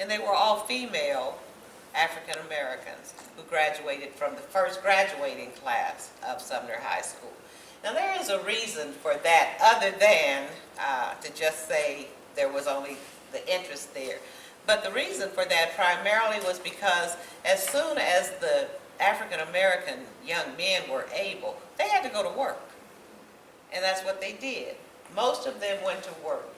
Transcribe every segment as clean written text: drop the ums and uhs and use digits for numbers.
and they were all female African Americans who graduated from the first graduating class of Sumner High School. Now there is a reason for that other than to just say there was only the interest there. But the reason for that primarily was because as soon as the African American young men were able, they had to go to work. And that's what they did. Most of them went to work.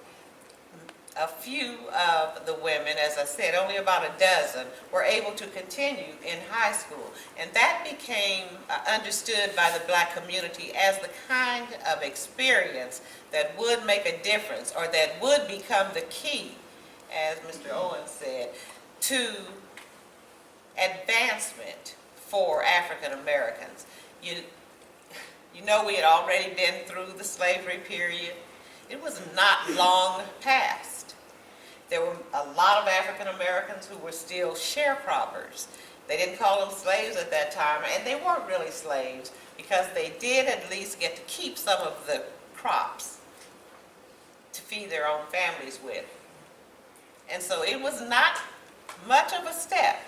A few of the women, as I said, only about a dozen, were able to continue in high school. And that became understood by the black community as the kind of experience that would make a difference, or that would become the key, as Mr. Owens said, to advancement for African Americans. You know, we had already been through the slavery period. It was not long past. There were a lot of African Americans who were still sharecroppers. They didn't call them slaves at that time, and they weren't really slaves because they did at least get to keep some of the crops to feed their own families with. And so it was not much of a step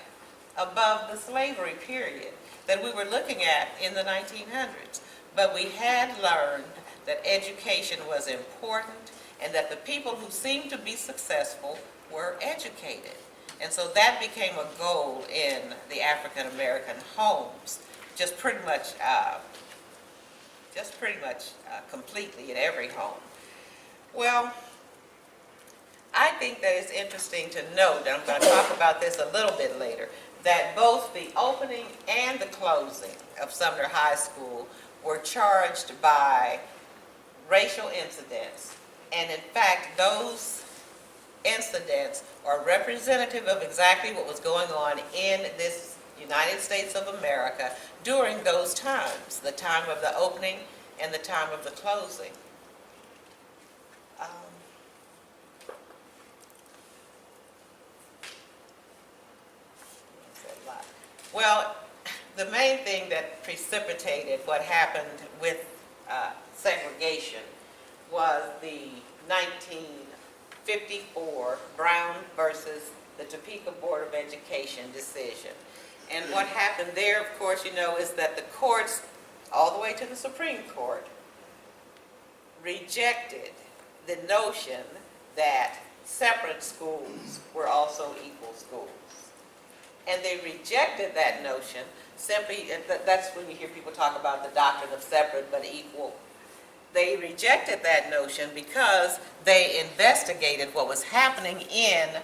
above the slavery period that we were looking at in the 1900s. But we had learned that education was important and that the people who seemed to be successful were educated. And so that became a goal in the African American homes, just pretty much completely in every home. Well, I think that it's interesting to note, and I'm going to talk about this a little bit later, that both the opening and the closing of Sumner High School were charged by racial incidents. And in fact, those incidents are representative of exactly what was going on in this United States of America during those times, the time of the opening and the time of the closing. Well, the main thing that precipitated what happened with segregation was the 1954 Brown versus the Topeka Board of Education decision. And what happened there, of course, you know, is that the courts, all the way to the Supreme Court, rejected the notion that separate schools were also equal schools. And they rejected that notion simply, that's when you hear people talk about the doctrine of separate but equal. They rejected that notion because they investigated what was happening in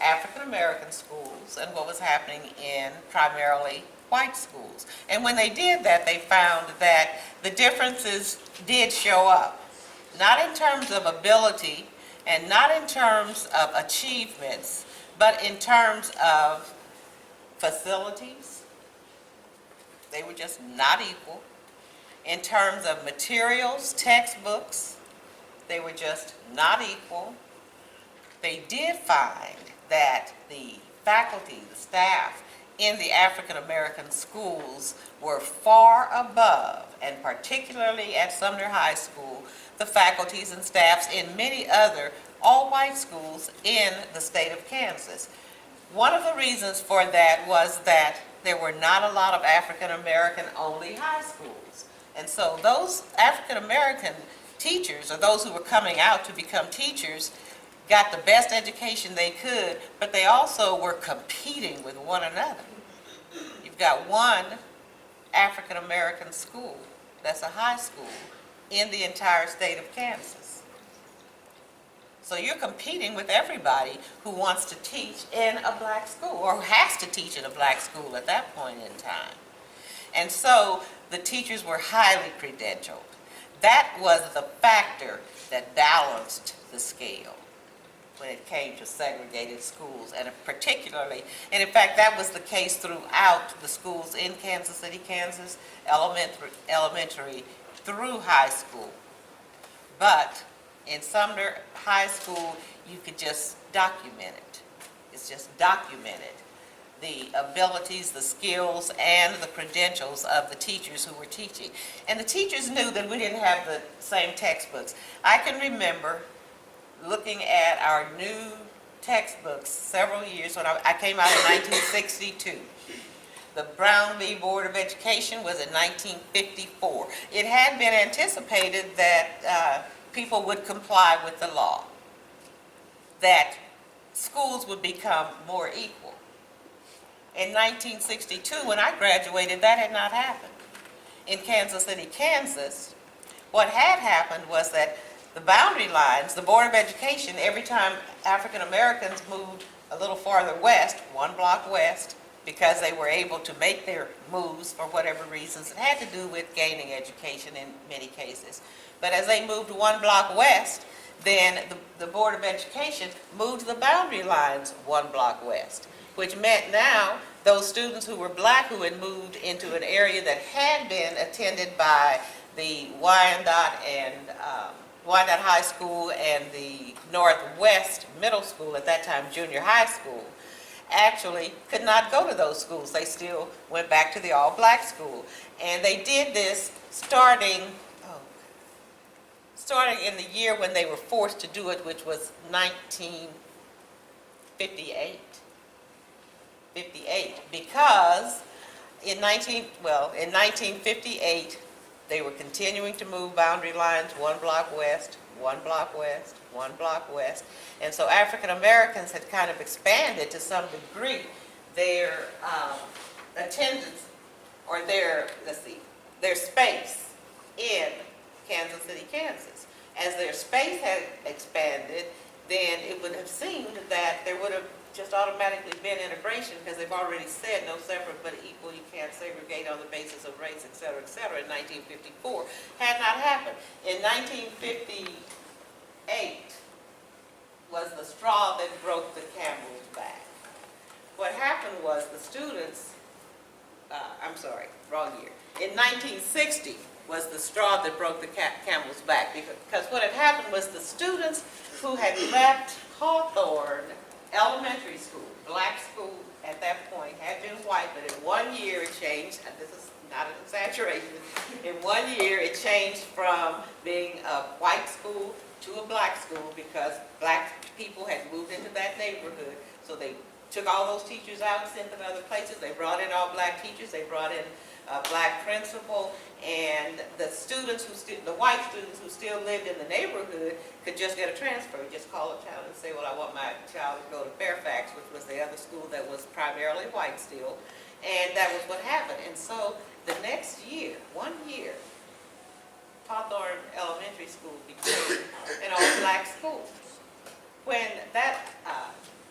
African American schools and what was happening in primarily white schools. And when they did that, they found that the differences did show up, not in terms of ability and not in terms of achievements, but in terms of facilities. They were just not equal. In terms of materials, textbooks, they were just not equal. They did find that the faculty, the staff in the African American schools were far above, and particularly at Sumner High School, the faculties and staffs in many other all-white schools in the state of Kansas. One of the reasons for that was that there were not a lot of African American only high schools. And so those African American teachers, or those who were coming out to become teachers, got the best education they could, but they also were competing with one another. You've got one African American school, that's a high school, in the entire state of Kansas. So you're competing with everybody who wants to teach in a black school, or has to teach in a black school at that point in time. And so the teachers were highly credentialed. That was the factor that balanced the scale when it came to segregated schools, and particularly, and in fact that was the case throughout the schools in Kansas City, Kansas, elementary through high school. But in Sumner High School, you could just document it. It's just documented. The abilities, the skills, and the credentials of the teachers who were teaching. And the teachers knew that we didn't have the same textbooks. I can remember looking at our new textbooks several years when I came out in 1962. The Brown v. Board of Education was in 1954. It had been anticipated that people would comply with the law, that schools would become more equal. In 1962, when I graduated, that had not happened. In Kansas City, Kansas, what had happened was that the boundary lines, the Board of Education, every time African Americans moved a little farther west, 1 block west, because they were able to make their moves for whatever reasons, it had to do with gaining education in many cases. But as they moved 1 block west, then the Board of Education moved the boundary lines 1 block west, which meant now those students who were black who had moved into an area that had been attended by the Wyandotte and Wyandotte High School and the Northwest Middle School, at that time junior high school, actually could not go to those schools. They still went back to the all-black school. And they did this starting in the year when they were forced to do it, which was 1958. Because in 1958, they were continuing to move boundary lines 1 block west, 1 block west, 1 block west. And so African Americans had kind of expanded to some degree their attendance or their space in Kansas City, Kansas. As their space had expanded, then it would have seemed that there would have just automatically been integration, because they've already said no separate but equal, you can't segregate on the basis of race, et cetera, in 1954. Had not happened. In 1958 was the straw that broke the camel's back. What happened was the students, wrong year. In 1960 was the straw that broke the camel's back, because what had happened was the students who had left Hawthorne Elementary School, black school at that point, had been white, but in 1 year it changed, and this is not an exaggeration, in 1 year it changed from being a white school to a black school because black people had moved into that neighborhood. So they took all those teachers out, sent them other places. They brought in all black teachers. They brought in a black principal, and the students the white students who still lived in the neighborhood could just get a transfer. Just call a town and say, well, I want my child to go to Fairfax, which was the other school that was primarily white still, and that was what happened. And so the next year, 1 year, Hawthorne Elementary School became an all-black school.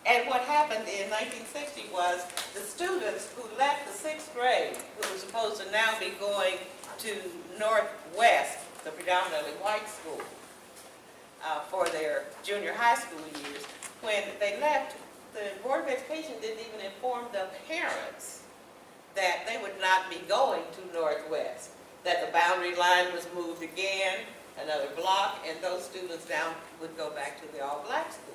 And what happened in 1960 was the students who left the 6th grade, who were supposed to now be going to Northwest, the predominantly white school, for their junior high school years, when they left, the Board of Education didn't even inform the parents that they would not be going to Northwest, that the boundary line was moved again, another block, and those students now would go back to the all-black school.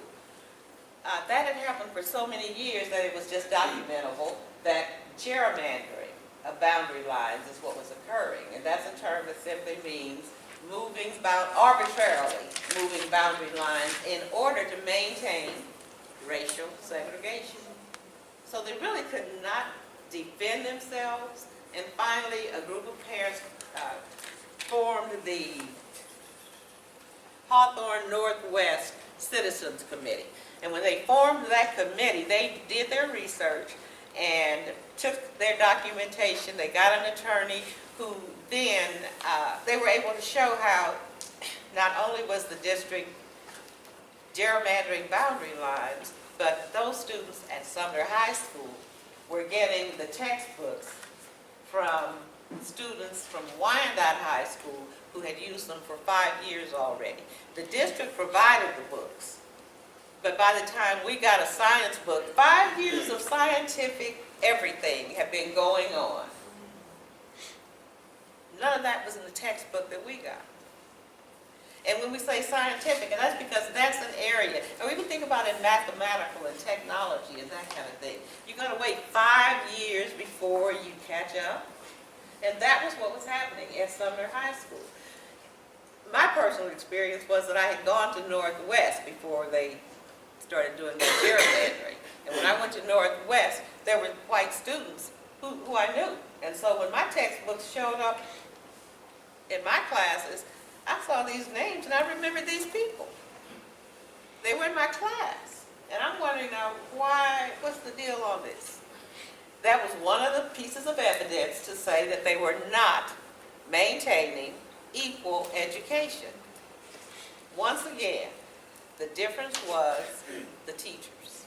That had happened for so many years that it was just documentable that gerrymandering of boundary lines is what was occurring. And that's a term that simply means arbitrarily moving boundary lines in order to maintain racial segregation. So they really could not defend themselves. And finally, a group of parents formed the Hawthorne Northwest Citizens Committee. And when they formed that committee, they did their research and took their documentation. They got an attorney who then, they were able to show how not only was the district gerrymandering boundary lines, but those students at Sumner High School were getting the textbooks from students from Wyandotte High School who had used them for 5 years already. The district provided the books. But by the time we got a science book, 5 years of scientific everything had been going on. None of that was in the textbook that we got. And when we say scientific, and that's because that's an area, and we can think about it mathematical and technology and that kind of thing. You're going to wait 5 years before you catch up. And that was what was happening at Sumner High School. My personal experience was that I had gone to Northwest before they started doing that gerrymandering. And when I went to Northwest, there were white students who I knew. And so when my textbooks showed up in my classes, I saw these names and I remembered these people. They were in my class. And I'm wondering now, what's the deal on this? That was one of the pieces of evidence to say that they were not maintaining equal education. Once again, the difference was the teachers.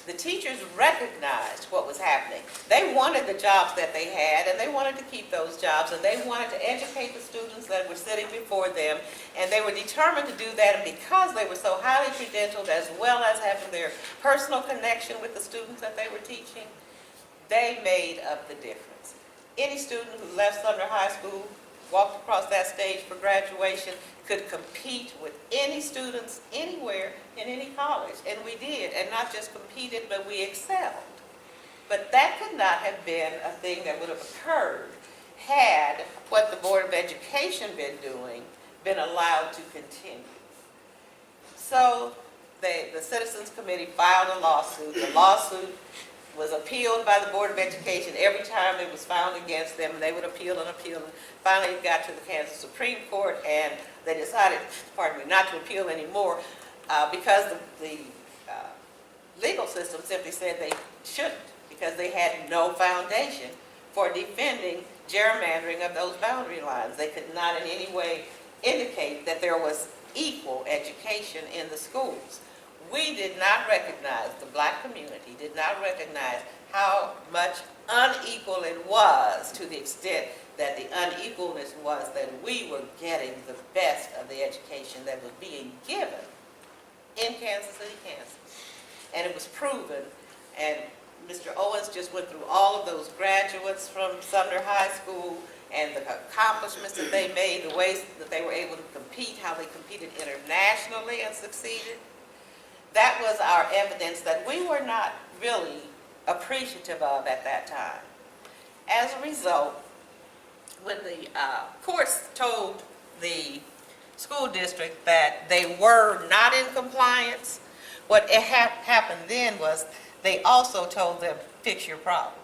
The teachers recognized what was happening. They wanted the jobs that they had, and they wanted to keep those jobs, and they wanted to educate the students that were sitting before them, and they were determined to do that, and because they were so highly credentialed, as well as having their personal connection with the students that they were teaching, they made up the difference. Any student who left Sumner High School, walked across that stage for graduation, could compete with any students anywhere in any college. And we did, and not just competed, but we excelled. But that could not have been a thing that would have occurred had what the Board of Education been doing been allowed to continue. So the Citizens Committee filed a lawsuit. The lawsuit was appealed by the Board of Education every time it was found against them, and they would appeal and appeal. And finally, it got to the Kansas Supreme Court, and they decided, not to appeal anymore because the legal system simply said they shouldn't, because they had no foundation for defending gerrymandering of those boundary lines. They could not in any way indicate that there was equal education in the schools. We did not recognize, the black community did not recognize how much unequal it was, to the extent that the unequalness was that we were getting the best of the education that was being given in Kansas City, Kansas. And it was proven, and Mr. Owens just went through all of those graduates from Sumner High School and the accomplishments that they made, the ways that they were able to compete, how they competed internationally and succeeded. That was our evidence that we were not really appreciative of at that time. As a result, when the courts told the school district that they were not in compliance, what happened then was they also told them, fix your problem.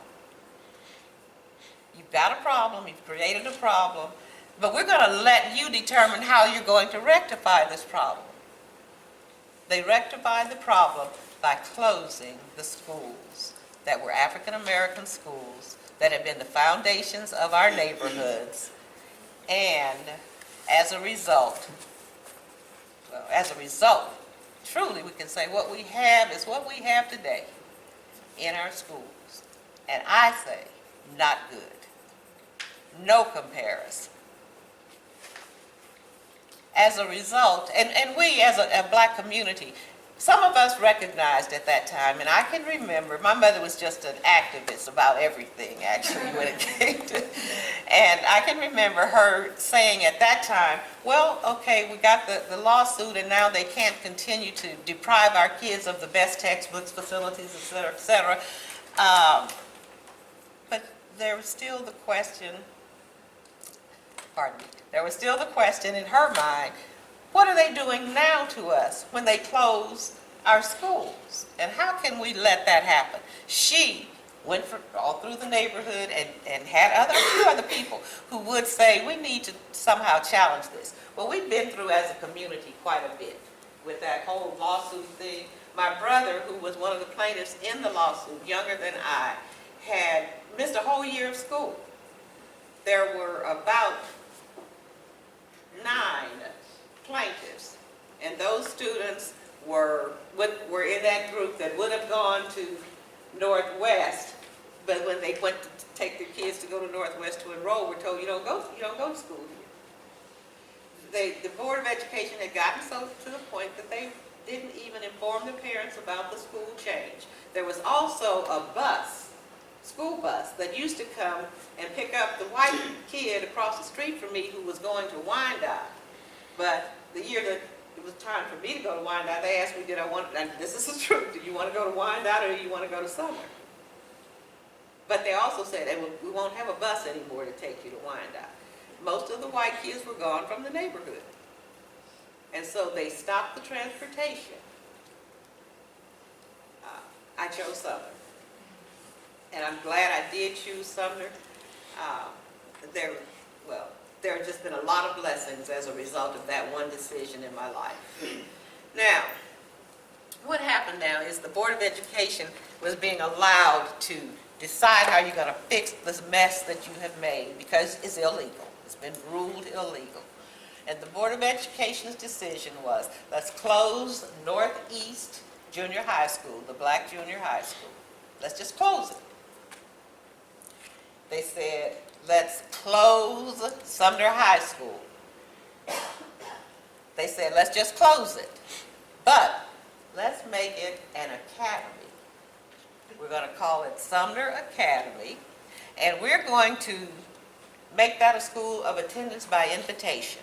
You've got a problem, you've created a problem, but we're going to let you determine how you're going to rectify this problem. They rectified the problem by closing the schools that were African American schools that had been the foundations of our neighborhoods. And as a result, truly we can say what we have is what we have today in our schools. And I say, not good. No comparison. As a result, and we as a black community, some of us recognized at that time, and I can remember, my mother was just an activist about everything, actually, when it came to, and I can remember her saying at that time, well, okay, we got the lawsuit, and now they can't continue to deprive our kids of the best textbooks, facilities, et cetera, et cetera. But there was still the question, there was still the question in her mind, what are they doing now to us when they close our schools? And how can we let that happen? She went all through the neighborhood and had a few other people who would say, we need to somehow challenge this. Well, we've been through as a community quite a bit with that whole lawsuit thing. My brother, who was one of the plaintiffs in the lawsuit, younger than I, had missed a whole year of school. There were about 9 plaintiffs, and those students were in that group that would have gone to Northwest, but when they went to take their kids to go to Northwest to enroll, were told you don't go to school here. The Board of Education had gotten so to the point that they didn't even inform the parents about the school change. There was also a school bus that used to come and pick up the white kid across the street from me who was going to Wyandotte. But the year that it was time for me to go to Wyandotte, they asked me, and this is the truth, do you want to go to Wyandotte or do you want to go to Sumner? But they also said, and we won't have a bus anymore to take you to Wyandotte. Most of the white kids were gone from the neighborhood. And so they stopped the transportation chose Sumner. And I'm glad I did choose Sumner. There, well, there have just been a lot of blessings as a result of that one decision in my life. Now, what happened now is the Board of Education was being allowed to decide how you're going to fix this mess that you have made because it's illegal. It's been ruled illegal. And the Board of Education's decision was, let's close Northeast Junior High School, the black junior high school. Let's just close it. They said, let's close Sumner High School. They said, let's just close it. But let's make it an academy. We're going to call it Sumner Academy, and we're going to make that a school of attendance by invitation.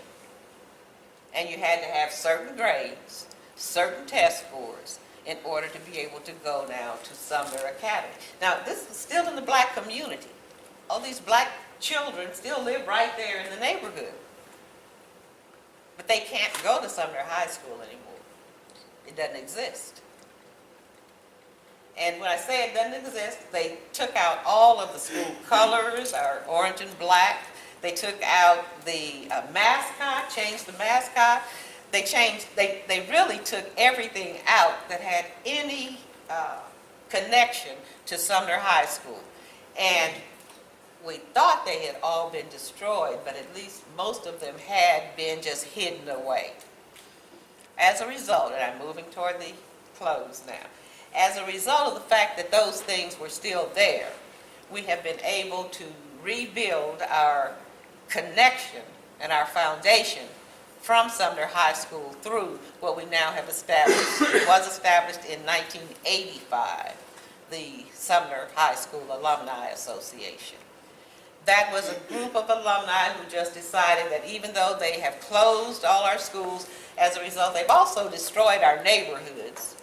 And you had to have certain grades, certain test scores, in order to be able to go now to Sumner Academy. Now, this is still in the black community. All these black children still live right there in the neighborhood. But they can't go to Sumner High School anymore. It doesn't exist. And when I say it doesn't exist, they took out all of the school colors, our orange and black. They took out the mascot, changed the mascot. They really took everything out that had any connection to Sumner High School. And we thought they had all been destroyed, but at least most of them had been just hidden away. As a result, and I'm moving toward the close now, as a result of the fact that those things were still there, we have been able to rebuild our connection and our foundation from Sumner High School through what we now have established. It was established in 1985, the Sumner High School Alumni Association. That was a group of alumni who just decided that even though they have closed all our schools, as a result, they've also destroyed our neighborhoods.